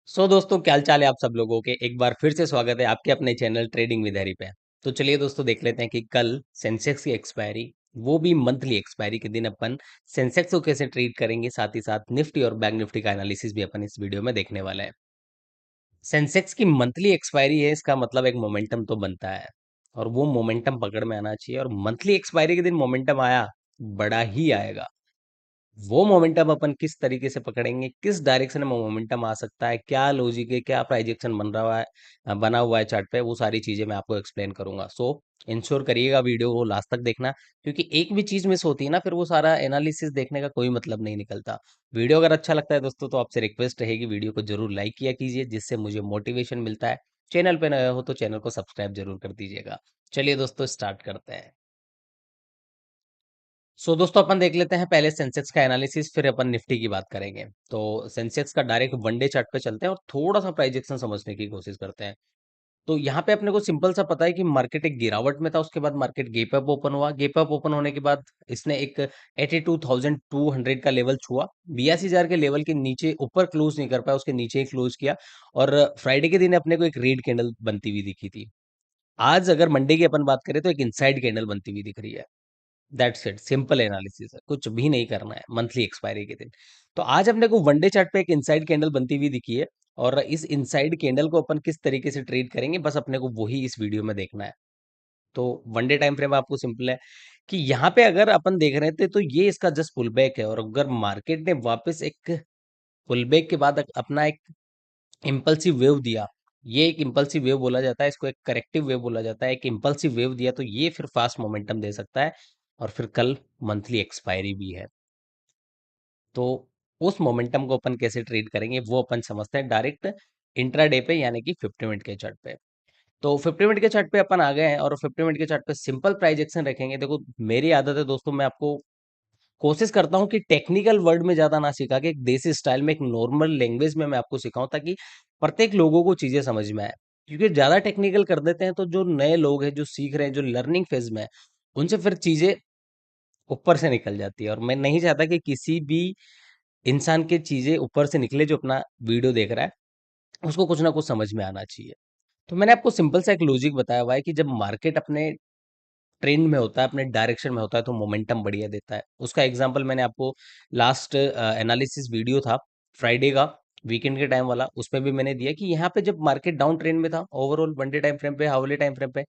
दोस्तों क्या हाल चाल है आप सब लोगों के। एक बार फिर से स्वागत है आपके अपने चैनल ट्रेडिंग विद हरी पे। तो चलिए दोस्तों देख लेते हैं कि कल सेंसेक्स की एक्सपायरी, वो भी मंथली एक्सपायरी के दिन अपन सेंसेक्स को कैसे ट्रीट करेंगे, साथ ही साथ निफ्टी और बैंक निफ्टी का एनालिसिस भी अपन इस वीडियो में देखने वाले हैं। सेंसेक्स की मंथली एक्सपायरी है, इसका मतलब एक मोमेंटम तो बनता है और वो मोमेंटम पकड़ में आना चाहिए, और मंथली एक्सपायरी के दिन मोमेंटम आया, बड़ा ही आएगा। वो मोमेंटम अपन किस तरीके से पकड़ेंगे, किस डायरेक्शन में मोमेंटम आ सकता है, क्या लॉजिक है, क्या प्राइजेक्शन बन रहा है, बना हुआ है चार्ट पे, वो सारी चीजें मैं आपको एक्सप्लेन करूंगा। सो इंश्योर करिएगा वीडियो को लास्ट तक देखना, क्योंकि एक भी चीज मिस होती है ना, फिर वो सारा एनालिसिस देखने का कोई मतलब नहीं निकलता। वीडियो अगर अच्छा लगता है दोस्तों, तो आपसे रिक्वेस्ट रहेगी वीडियो को जरूर लाइक किया कीजिए, जिससे मुझे मोटिवेशन मिलता है। चैनल पे नए हो तो चैनल को सब्सक्राइब जरूर कर दीजिएगा। चलिए दोस्तों स्टार्ट करते हैं। दोस्तों अपन देख लेते हैं पहले सेंसेक्स का एनालिसिस, फिर अपन निफ्टी की बात करेंगे। तो सेंसेक्स का डायरेक्ट वनडे चार्ट पे चलते हैं और थोड़ा सा प्राइजेक्शन समझने की कोशिश करते हैं। तो यहाँ पे अपने को सिंपल सा पता है कि मार्केट एक गिरावट में था, उसके बाद मार्केट गैप अप ओपन हुआ। गैप अप ओपन होने के बाद इसने एक 82,200 का लेवल छुआ, 82,000 के लेवल के नीचे ऊपर क्लोज नहीं कर पाया, उसके नीचे ही क्लोज किया। और फ्राइडे के दिन अपने को एक रेड कैंडल बनती हुई दिखी थी। आज अगर मंडे की अपन बात करें तो एक इनसाइड कैंडल बनती हुई दिख रही है। दैट्स इट, सिंपल एनालिसिस है, कुछ भी नहीं करना है मंथली एक्सपायरी के दिन। तो आज अपने को वनडे चार्ट पे एक इनसाइड कैंडल बनती हुई दिखी है, और इस इनसाइड कैंडल को अपन किस तरीके से ट्रेड करेंगे, बस अपने को वही इस वीडियो में देखना है। तो वनडे टाइम फ्रेम आपको सिंपल है कि यहाँ पे अगर अपन देख रहे थे तो ये इसका जस्ट पुल बैक है, और अगर मार्केट ने वापस एक पुल बैक के बाद अपना एक इम्पल्सिव वेव दिया, ये एक इम्पल्सिव वेव बोला जाता है, इसको एक करेक्टिव वेव बोला जाता है। एक इम्पल्सिव वेव दिया तो ये फिर फास्ट मोमेंटम दे सकता है, और फिर कल मंथली एक्सपायरी भी है। तो उस मोमेंटम को अपन कैसे ट्रेड करेंगे वो अपन समझते हैं डायरेक्ट इंट्राडे पे, यानी कि 50 मिनट के चार्ट पे। तो 50 मिनट के चार्ट पे अपन आ गए हैं, और 50 मिनट के चार्ट पे सिंपल प्राइस एक्शन रखेंगे। देखो मेरी आदत है दोस्तों, मैं आपको कोशिश करता हूँ कि टेक्निकल वर्ड में ज्यादा ना सिखा के एक देसी स्टाइल में, एक नॉर्मल लैंग्वेज में मैं आपको सिखाऊं, ताकि प्रत्येक लोगों को चीजें समझ में आए। क्योंकि ज्यादा टेक्निकल कर देते हैं तो जो नए लोग हैं, जो सीख रहे हैं, जो लर्निंग फेज में है, उनसे फिर चीजें ऊपर से निकल जाती है। और मैं नहीं चाहता कि किसी भी इंसान की चीजें ऊपर से निकले, जो अपना वीडियो देख रहा है उसको कुछ ना कुछ समझ में आना चाहिए। तो मैंने आपको सिंपल सा एक लॉजिक बताया हुआ है कि जब मार्केट अपने ट्रेंड में होता है, अपने डायरेक्शन में होता है, तो मोमेंटम बढ़िया देता है। उसका एग्जांपल मैंने आपको लास्ट एनालिसिस वीडियो था फ्राइडे का, वीकेंड के टाइम वाला, उसमें भी मैंने दिया कि यहाँ पे जब मार्केट डाउन ट्रेंड में था ओवरऑल वनडे टाइम फ्रेम पे, हावरली टाइम फ्रेम पे,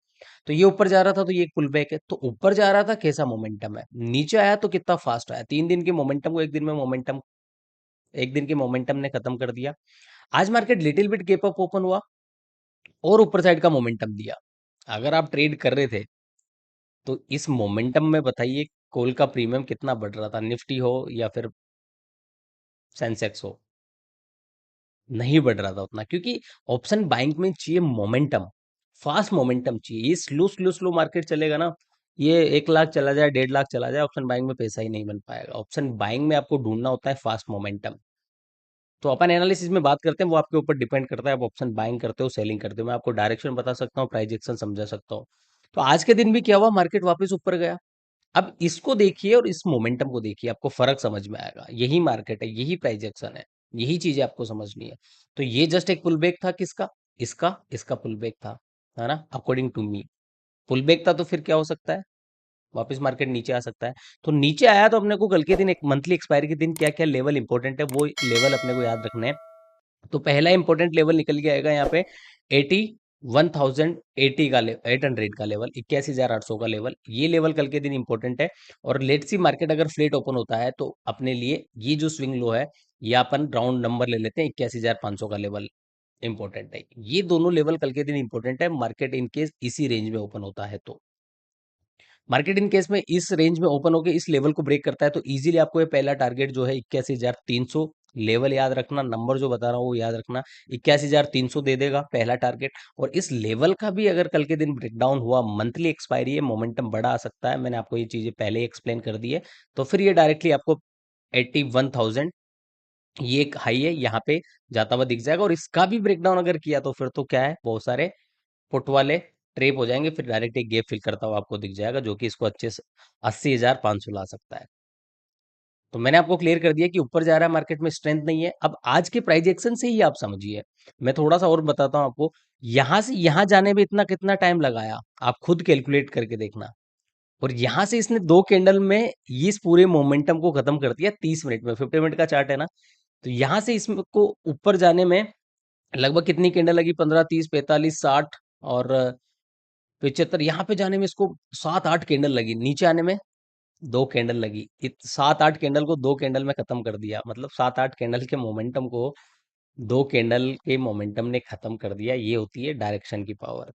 तो ये ऊपर जा रहा था, तो ये एक पुल बैक है। तो ऊपर जा रहा था, कैसा मोमेंटम है, नीचे आया तो कितना फास्ट आया। 3 दिन के मोमेंटम को एक दिन के मोमेंटम ने खत्म कर दिया। आज market little bit gap up open हुआ और ऊपर साइड का मोमेंटम दिया। अगर आप ट्रेड कर रहे थे तो इस मोमेंटम में बताइए कॉल का प्रीमियम कितना बढ़ रहा था, निफ्टी हो या फिर सेंसेक्स हो। नहीं बढ़ रहा था उतना, क्योंकि ऑप्शन बाइंग में चाहिए मोमेंटम, फास्ट मोमेंटम चाहिए। ये स्लो स्लो स्लो मार्केट चलेगा ना, ये 1 लाख चला जाए, 1.5 लाख चला जाए, ऑप्शन बाइंग में पैसा ही नहीं बन पाएगा। ऑप्शन बाइंग में आपको ढूंढना होता है फास्ट मोमेंटम। तो अपन एनालिसिस में बात करते हैं, वो आपके ऊपर डिपेंड करता है, आप ऑप्शन बाइंग करते हो सेलिंग करते हो। मैं आपको डायरेक्शन बता सकता हूँ, प्राइजेक्शन समझा सकता हूँ। तो आज के दिन भी क्या हुआ, मार्केट वापस ऊपर गया। अब इसको देखिए और इस मोमेंटम को देखिए, आपको फर्क समझ में आएगा। यही मार्केट है, यही प्राइस एक्शन है, यही चीजें आपको समझनी है। तो ये जस्ट एक पुल बैक था, किसका, इसका इसका पुल बैक था, है ना, according to me. Pull back था तो फिर क्या हो सकता है, वापस मार्केट नीचे आ सकता है। तो नीचे आया तो अपने को कल के दिन, एक मंथली एक्सपायरी के दिन, क्या क्या लेवल इंपॉर्टेंट है वो लेवल अपने को याद रखने हैं। तो पहला इंपॉर्टेंट लेवल निकल के आएगा यहाँ पे 81,080 का 800 का लेवल, 81,800 का लेवल। ये लेवल कल के दिन इंपॉर्टेंट है। और लेट्स सी मार्केट अगर फ्लेट ओपन होता है तो अपने लिए ये जो स्विंग लो है, ये अपन राउंड नंबर ले लेते हैं, 81,500 का लेवल इंपॉर्टेंट है। ये दोनों लेवल कल के दिन इंपॉर्टेंट है, मार्केट इन केस इसी रेंज में ओपन होता है तो। मार्केट इन केस में इस रेंज में ओपन होकर इस लेवल को ब्रेक करता है तो इजीली आपको ये पहला टारगेट जो है 81,300 लेवल याद रखना, नंबर जो बता रहा हूँ वो याद रखना। 81,300 दे देगा पहला टारगेट। और इस लेवल का भी अगर कल के दिन ब्रेकडाउन हुआ, मंथली एक्सपायरी है, मोमेंटम बड़ा आ सकता है, मैंने आपको ये चीजें पहले ही एक्सप्लेन कर दी है। तो फिर ये डायरेक्टली आपको 81,000, ये एक हाई है, यहाँ पे जाता हुआ दिख जाएगा। और इसका भी ब्रेकडाउन अगर किया तो फिर तो क्या है, बहुत सारे पुट वाले ट्रेप हो जाएंगे, फिर डायरेक्ट एक गैप फिल करता हुआ आपको दिख जाएगा, जो कि इसको अच्छे से 80,500 ला सकता है। तो मैंने आपको क्लियर कर दिया कि ऊपर जा रहा है मार्केट में, स्ट्रेंथ नहीं है। अब आज के प्राइस एक्शन से ही आप समझिए। मैं थोड़ा सा और बताता हूँ आपको। यहां से यहां जाने में इतना कितना टाइम लगाया, आप खुद कैलकुलेट करके देखना। और यहां से इसने दो कैंडल में इस पूरे मोमेंटम को खत्म कर दिया 30 मिनट में। 50 मिनट का चार्ट है ना। तो यहां से इसको ऊपर जाने में लगभग कितनी कैंडल लगी? 15, 30, 45, 60 और 75। यहाँ पे जाने में इसको 7, 8 कैंडल लगी। नीचे आने में 2 कैंडल लगी। 7, 8 कैंडल को 2 कैंडल में खत्म कर दिया। मतलब 7, 8 कैंडल के मोमेंटम को 2 कैंडल के मोमेंटम ने खत्म कर दिया। ये होती है डायरेक्शन की पावर।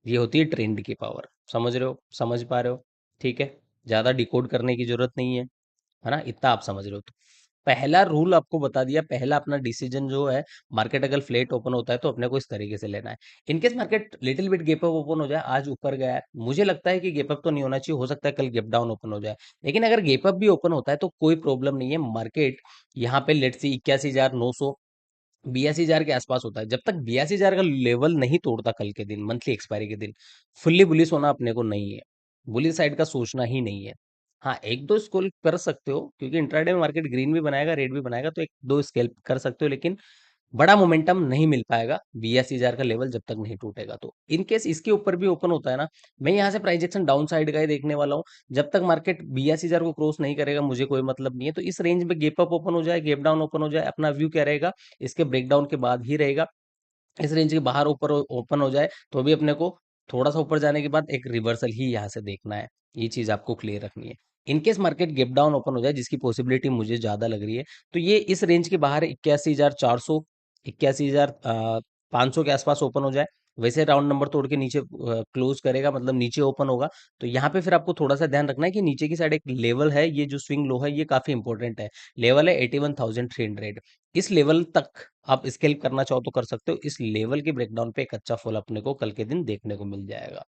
ये होती है ट्रेंड की पावर। समझ रहे हो? समझ पा रहे हो? ठीक है। ज्यादा डिकोड करने की जरूरत नहीं है ना? इतना आप समझ रहे हो तो पहला रूल आपको बता दिया। पहला अपना डिसीजन जो है, मार्केट अगर फ्लैट ओपन होता है तो अपने को इस तरीके से लेना है। In case market little bit gap up open हो जाए, आज ऊपर गया है, मुझे लगता है कि गैप अप तो नहीं होना चाहिए, हो सकता है कल गैप डाउन ओपन हो जाए। लेकिन अगर गैप अप भी ओपन होता है तो कोई प्रॉब्लम नहीं है। मार्केट यहाँ पे लेट्स सी 81,900, 82,000 के आसपास होता है। जब तक 82,000 का लेवल नहीं तोड़ता कल के दिन, मंथली एक्सपायरी के दिन, फुल्ली बुलिश होना अपने को नहीं है। बुलिश साइड का सोचना ही नहीं है। हाँ, एक दो स्केल कर सकते हो, क्योंकि इंट्राडे में मार्केट ग्रीन भी बनाएगा, रेड भी बनाएगा, तो एक दो स्केल कर सकते हो। लेकिन बड़ा मोमेंटम नहीं मिल पाएगा 82,000 का लेवल जब तक नहीं टूटेगा तो। इन केस इसके ऊपर भी ओपन होता है ना, मैं यहाँ से प्राइजेक्शन डाउन साइड का ही देखने वाला हूँ। जब तक मार्केट 82,000 को क्रॉस नहीं करेगा, मुझे कोई मतलब नहीं है। तो इस रेंज में गैप अप ओपन हो जाए, गैप डाउन ओपन हो जाए, अपना व्यू क्या रहेगा? इसके ब्रेकडाउन के बाद ही रहेगा। इस रेंज के बाहर ऊपर ओपन हो जाए तो भी अपने को थोड़ा सा ऊपर जाने के बाद एक रिवर्सल ही यहाँ से देखना है। ये चीज आपको क्लियर रखनी है। In case market gap down open हो जाए, जिसकी पॉसिबिलिटी मुझे ज्यादा लग रही है, तो ये इस रेंज के बाहर 81,400, 81,500 के आसपास ओपन हो जाए। वैसे राउंड नंबर तोड़ के नीचे क्लोज करेगा, मतलब नीचे ओपन होगा। तो यहाँ पे फिर आपको थोड़ा सा ध्यान रखना है कि नीचे की साइड एक लेवल है, ये जो स्विंग लो है ये काफी इंपॉर्टेंट है। लेवल है 81,300। इस लेवल तक आप स्केल करना चाहो तो कर सकते हो। इस लेवल के ब्रेकडाउन पे एक अच्छा फॉल अपने को कल के दिन देखने को मिल जाएगा।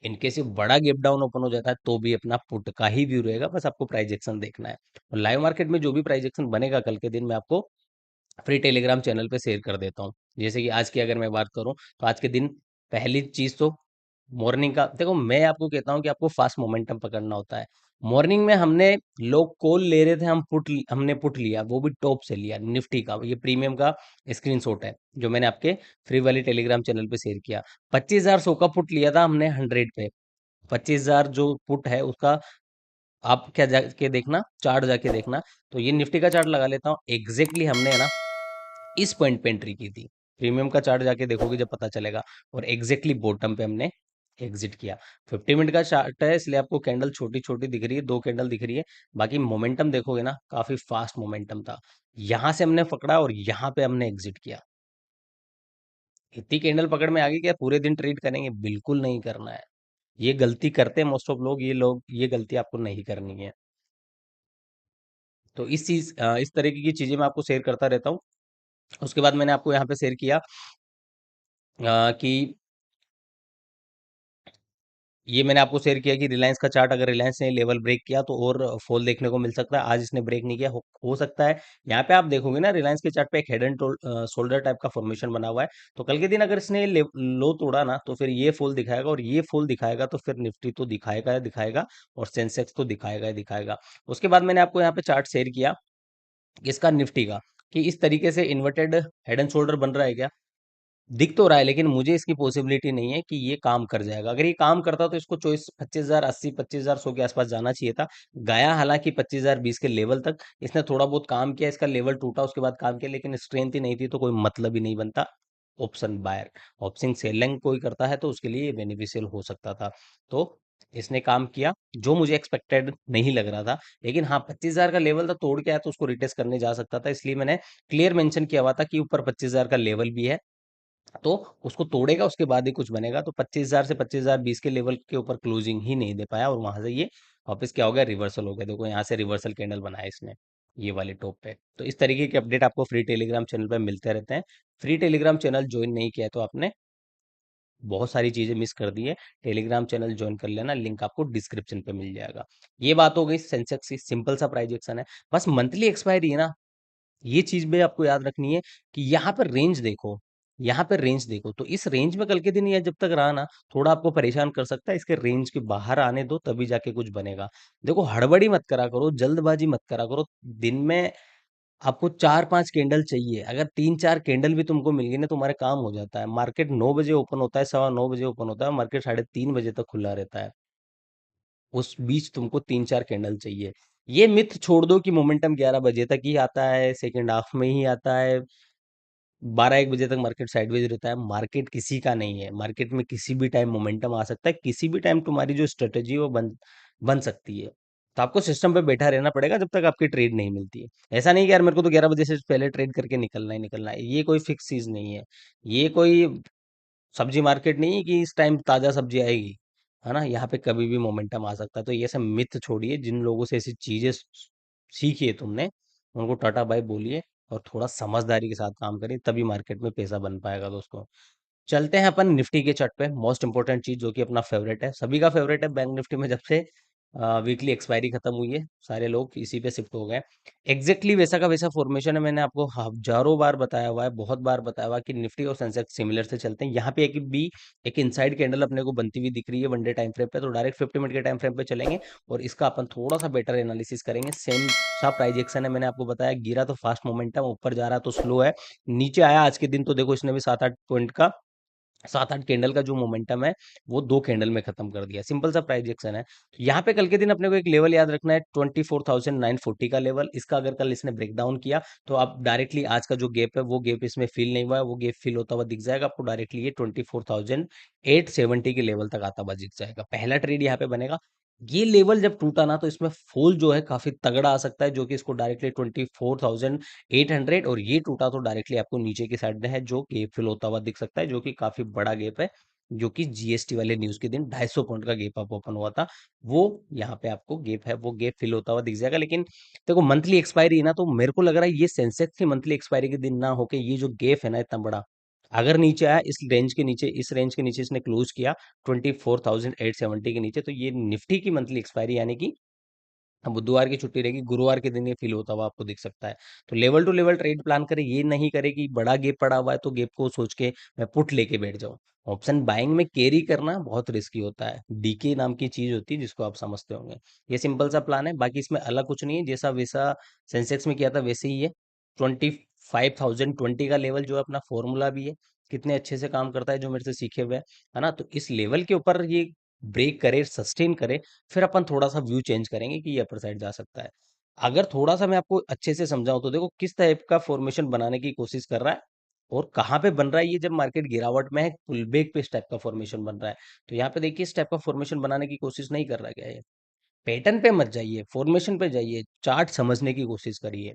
इनकेस ये बड़ा गैप डाउन ओपन हो जाता है तो भी अपना पुट का ही व्यू रहेगा, बस आपको प्राइस एक्शन देखना है। और लाइव मार्केट में जो भी प्राइस एक्शन बनेगा कल के दिन, मैं आपको फ्री टेलीग्राम चैनल पे शेयर कर देता हूँ। जैसे कि आज की अगर मैं बात करूँ, तो आज के दिन पहली चीज तो मॉर्निंग का देखो। मैं आपको कहता हूँ कि आपको फास्ट मोमेंटम पकड़ना होता है। मॉर्निंग में हमने लोग कॉल ले रहे थे, हमने पुट लिया, वो भी टॉप से लिया निफ्टी का। ये प्रीमियम का स्क्रीनशॉट है जो मैंने आपके फ्री वाली टेलीग्राम चैनल पे शेयर किया। 25,100 का पुट लिया था हमने 100 पे। 25,000 जो पुट है उसका आप क्या जाके देखना, चार्ट जाके देखना। तो ये निफ्टी का चार्ट लगा लेता हूँ। एग्जैक्टली हमने है ना इस पॉइंट पे एंट्री की थी। प्रीमियम का चार्ट जाके देखोगे जब पता चलेगा। और एग्जैक्टली बॉटम पे हमने एग्जिट किया। 50 मिनट का चार्ट है, इसलिए आपको कैंडल छोटी छोटी दिख रही है, 2 कैंडल दिख रही है। बाकी मोमेंटम देखोगे ना, काफी फास्ट मोमेंटम था। यहां से हमने पकड़ा और यहाँ पे हमने एग्जिट किया। इतनी कैंडल पकड़ में आ गई, क्या पूरे दिन ट्रेड करेंगे? बिल्कुल नहीं करना है। ये गलती करते हैं मोस्ट ऑफ लोग, ये गलती आपको नहीं करनी है। तो इस तरीके की चीजें मैं आपको शेयर करता रहता हूँ। उसके बाद मैंने आपको यहाँ पे शेयर किया कि ये मैंने आपको शेयर किया कि रिलायंस का चार्ट, अगर रिलायंस ने लेवल ब्रेक किया तो और फॉल देखने को मिल सकता है। आज इसने ब्रेक नहीं किया, हो सकता है। यहाँ पे आप देखोगे ना, रिलायंस के चार्ट पे एक हेड एंड शोल्डर टाइप का फॉर्मेशन बना हुआ है। तो कल के दिन अगर इसने लो तोड़ा ना, तो फिर ये फॉल दिखाएगा, और ये फॉल दिखाएगा तो फिर निफ्टी तो दिखाएगा और सेंसेक्स तो दिखाएगा। उसके बाद मैंने आपको यहाँ पे चार्ट शेयर किया इसका निफ्टी का, कि इस तरीके से इन्वर्टेड हेड एंड शोल्डर बन रहा है क्या? दिख तो रहा है, लेकिन मुझे इसकी पॉसिबिलिटी नहीं है कि ये काम कर जाएगा। अगर ये काम करता तो इसको 25,080, 25,100 के आसपास जाना चाहिए था। गया हालांकि 25,020 के लेवल तक। इसने थोड़ा बहुत काम किया, इसका लेवल टूटा, उसके बाद काम किया, लेकिन स्ट्रेंथ ही नहीं थी, तो कोई मतलब ही नहीं बनता ऑप्शन बायर। ऑप्शन सेलिंग कोई करता है तो उसके लिए ये बेनिफिशियल हो सकता था। तो इसने काम किया जो मुझे एक्सपेक्टेड नहीं लग रहा था। लेकिन हाँ, 25,000 का लेवल था, तोड़ के आया तो उसको रिटेस्ट करने जा सकता था। इसलिए मैंने क्लियर मेंशन किया हुआ था कि ऊपर 25,000 का लेवल भी है, तो उसको तोड़ेगा उसके बाद ही कुछ बनेगा। तो 25,000 से 25,020 के लेवल के ऊपर क्लोजिंग ही नहीं दे पाया, और वहां से ये वापस क्या हो गया, रिवर्सल हो गया। देखो यहाँ से रिवर्सल कैंडल बनाया इसने, ये वाले टॉप पे। तो इस तरीके के अपडेट आपको फ्री टेलीग्राम चैनल पे मिलते रहते हैं। फ्री टेलीग्राम चैनल ज्वाइन नहीं किया है तो आपने बहुत सारी चीजें मिस कर दी है। टेलीग्राम चैनल ज्वाइन कर लेना, लिंक आपको डिस्क्रिप्शन पे मिल जाएगा। ये बात हो गई सेंसेक्स की, सिंपल सा प्राइजेक्शन है। बस मंथली एक्सपायरी है ना, ये चीज भी आपको याद रखनी है कि यहाँ पर रेंज देखो। यहाँ पे रेंज देखो, तो इस रेंज में कल के दिन ये जब तक रहा ना, थोड़ा आपको परेशान कर सकता है, इसके रेंज के बाहर आने दो तभी जाके कुछ बनेगा। देखो हड़बड़ी मत करा करो, जल्दबाजी मत करा करो। दिन में आपको 4-5 कैंडल चाहिए, अगर 3-4 कैंडल भी तुमको मिल गई ना, तुम्हारे काम हो जाता है। मार्केट 9 बजे ओपन होता है, 9:15 बजे ओपन होता है, मार्केट 3:30 बजे तक खुला रहता है। उस बीच तुमको 3-4 कैंडल चाहिए। ये मिथ छोड़ दो कि मोमेंटम 11 बजे तक ही आता है, सेकेंड हाफ में ही आता है, 12-1 बजे तक मार्केट साइडवेज रहता है। मार्केट किसी का नहीं है, मार्केट में किसी भी टाइम मोमेंटम आ सकता है, किसी भी टाइम तुम्हारी जो स्ट्रेटेजी है वो बन बन सकती है। तो आपको सिस्टम पे बैठा रहना पड़ेगा जब तक आपकी ट्रेड नहीं मिलती है। ऐसा नहीं कि यार मेरे को तो 11 बजे से पहले ट्रेड करके निकलना ही निकलना है, ये कोई फिक्स चीज नहीं है। ये कोई सब्जी मार्केट नहीं है कि इस टाइम ताजा सब्जी आएगी, है ना। यहाँ पे कभी भी मोमेंटम आ सकता है। तो ये सब मिथ छोड़िए, जिन लोगों से ऐसी चीजें सीखी है तुमने, उनको टाटा बाय बोलिए और थोड़ा समझदारी के साथ काम करिए, तभी मार्केट में पैसा बन पाएगा दोस्तों। चलते हैं अपन निफ्टी के चार्ट पे। मोस्ट इंपोर्टेंट चीज जो कि अपना फेवरेट है, सभी का फेवरेट है, बैंक निफ्टी में जब से वीकली एक्सपायरी खत्म हुई है, सारे लोग इसी पे शिफ्ट हो गए। एग्जैक्टली वैसा का वैसा फॉर्मेशन है, मैंने आपको हजारों बार बताया हुआ है, बहुत बार बताया हुआ है कि निफ्टी और सेंसेक्स सिमिलर से चलते हैं। यहाँ पे एक इनसाइड कैंडल अपने को बनती हुई दिख रही है वनडे टाइम फ्रेम पे, तो डायरेक्ट 50 मिनट के टाइम फ्रेम पे चलेंगे और इसका अपन थोड़ा सा बेटर एनालिसिस करेंगे। सेम सा प्राइस एक्शन है, मैंने आपको बताया, गिरा तो फास्ट मोमेंटम, ऊपर जा रहा तो स्लो है, नीचे आया आज के दिन तो देखो इसने भी 7-8 पॉइंट का, 7-8 कैंडल का जो मोमेंटम है वो 2 कैंडल में खत्म कर दिया। सिंपल सा प्राइजेक्शन है। तो यहाँ पे कल के दिन अपने को एक लेवल याद रखना है, 24,940 का लेवल। इसका अगर कल इसने ब्रेक डाउन किया तो आप डायरेक्टली आज का जो गैप है वो गैप इसमें फिल नहीं हुआ है, वो गैप फिल होता हुआ दिख जाएगा आपको, डायरेक्टली ये 24,870 के लेवल तक आता हुआ दिख जाएगा। पहला ट्रेड यहाँ पे बनेगा। ये लेवल जब टूटा ना, तो इसमें फॉल जो है काफी तगड़ा आ सकता है, जो कि इसको डायरेक्टली 24,800, और ये टूटा तो डायरेक्टली आपको नीचे की साइड में है जो गैप फिल होता हुआ दिख सकता है, जो कि काफी बड़ा गैप है, जो कि जीएसटी वाले न्यूज के दिन 250 पॉइंट का गैप अप ओपन हुआ था। वो यहाँ पे आपको गैप है, वो गैप फिल होता हुआ दिख जाएगा। लेकिन देखो मंथली एक्सपायरी है ना, तो मेरे को लग रहा है ये सेंसेक्स की मंथली एक्सपायरी के दिन ना होके ये जो गैप है ना इतना बड़ा, अगर नीचे आया इस रेंज के नीचे, इस रेंज के नीचे इसने क्लोज किया 24,870 के नीचे, तो ये निफ्टी की मंथली एक्सपायरी यानी कि अब बुधवार की छुट्टी रहेगी, गुरुवार के दिन ये फील होता हुआ आपको दिख सकता है। तो level to level trade plan करें, ये नहीं करे कि बड़ा गेप पड़ा हुआ है तो गेप को सोच के मैं पुट लेके बैठ जाऊं। ऑप्शन बाइंग में कैरी करना बहुत रिस्की होता है, डीके नाम की चीज होती है जिसको आप समझते होंगे। ये सिंपल सा प्लान है, बाकी इसमें अलग कुछ नहीं है, जैसा वैसा सेंसेक्स में किया था वैसे ही है। 25,020 का लेवल जो है अपना फॉर्मूला भी है, कितने अच्छे से काम करता है जो मेरे से सीखे हुए है ना। तो इस लेवल के ऊपर ये ब्रेक करे, सस्टेन करे, फिर अपन थोड़ा सा व्यू चेंज करेंगे कि ये अपर साइड जा सकता है। अगर थोड़ा सा मैं आपको अच्छे से समझाऊं तो देखो किस टाइप का फॉर्मेशन बनाने की कोशिश कर रहा है और कहाँ पे बन रहा है। ये जब मार्केट गिरावट में है, पुलबैक पे इस टाइप का फॉर्मेशन बन रहा है। तो यहाँ पे देखिए इस टाइप का फॉर्मेशन बनाने की कोशिश नहीं कर रहा क्या है। पैटर्न पे मत जाइए, फॉर्मेशन पे जाइए, चार्ट समझने की कोशिश करिए।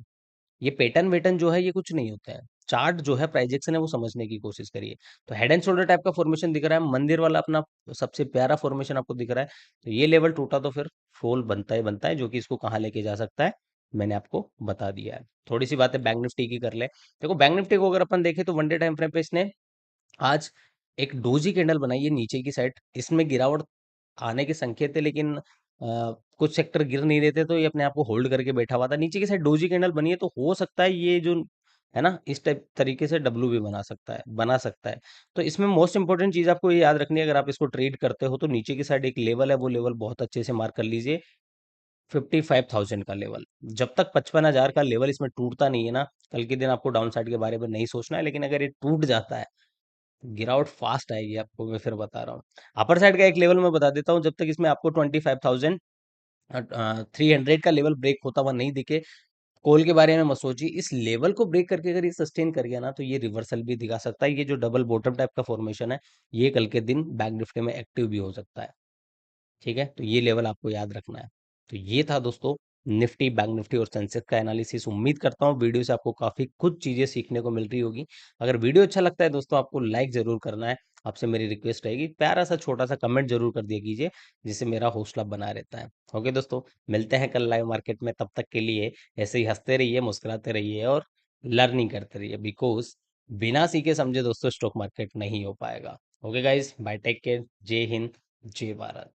ये पैटर्न वेटर्न जो है ये कुछ नहीं होता है, चार्ट जो है प्राइजेक्शन है वो समझने की कोशिश करिए। तो हेड एंड शोल्डर टाइप का फॉर्मेशन दिख रहा है, मंदिर वाला अपना सबसे प्यारा फॉर्मेशन आपको दिख रहा है। तो ये लेवल टूटा तो फिर फॉल बनता है जो कि इसको कहाँ लेके जा सकता है, मैंने आपको बता दिया है। थोड़ी सी बातें बैंक निफ्टी की कर ले। देखो बैंक निफ्टी को अगर अपन देखें तो वनडे टाइम फ्रेम पे इसने आज एक डोजी कैंडल बनाई है नीचे की साइड, इसमें गिरावट आने के संकेत थे, लेकिन कुछ सेक्टर गिर नहीं रहे थे, तो ये अपने आप को होल्ड करके बैठा हुआ था। नीचे की साइड डोजी कैंडल बनी है, तो हो सकता है ये जो है ना इस टाइप तरीके से डब्लू भी बना सकता है। तो इसमें मोस्ट इंपॉर्टेंट चीज आपको ये याद रखनी है, अगर आप इसको ट्रेड करते हो तो नीचे की साइड एक लेवल है, वो लेवल बहुत अच्छे से मार्क कर लीजिए, 55,000 का लेवल। जब तक 55,000 का लेवल इसमें टूटता नहीं है ना, कल के दिन आपको डाउन साइड के बारे में नहीं सोचना है। लेकिन अगर ये टूट जाता है, गिरावट फास्ट आएगी आपको, मैं फिर बता रहा हूँ। अपर साइड का एक लेवल मैं बता देता हूँ, जब तक इसमें आपको 25,300 का लेवल ब्रेक होता हुआ नहीं दिखे, कॉल के बारे में मत सोचिए। इस लेवल को ब्रेक करके अगर ये सस्टेन कर गया ना, तो ये रिवर्सल भी दिखा सकता है। ये जो डबल बॉटम टाइप का फॉर्मेशन है, ये कल के दिन बैंक निफ्टी में एक्टिव भी हो सकता है। ठीक है, तो ये लेवल आपको याद रखना है। तो ये था दोस्तों निफ्टी, बैंक निफ्टी और सेंसेक्स का एनालिसिस। उम्मीद करता हूँ वीडियो से आपको काफी कुछ चीजें सीखने को मिल रही होगी। अगर वीडियो अच्छा लगता है दोस्तों, आपको लाइक जरूर करना है, आपसे मेरी रिक्वेस्ट रहेगी, प्यारा सा छोटा सा कमेंट जरूर कर दिया कीजिए, जिससे मेरा हौसला बना रहता है। ओके दोस्तों, मिलते हैं कल लाइव मार्केट में, तब तक के लिए ऐसे ही हंसते रहिए, मुस्कुराते रहिए और लर्निंग करते रहिए, बिकॉज बिना सीखे समझे दोस्तों स्टॉक मार्केट नहीं हो पाएगा। Okay guys, bye, take care, जय हिंद, जय भारत।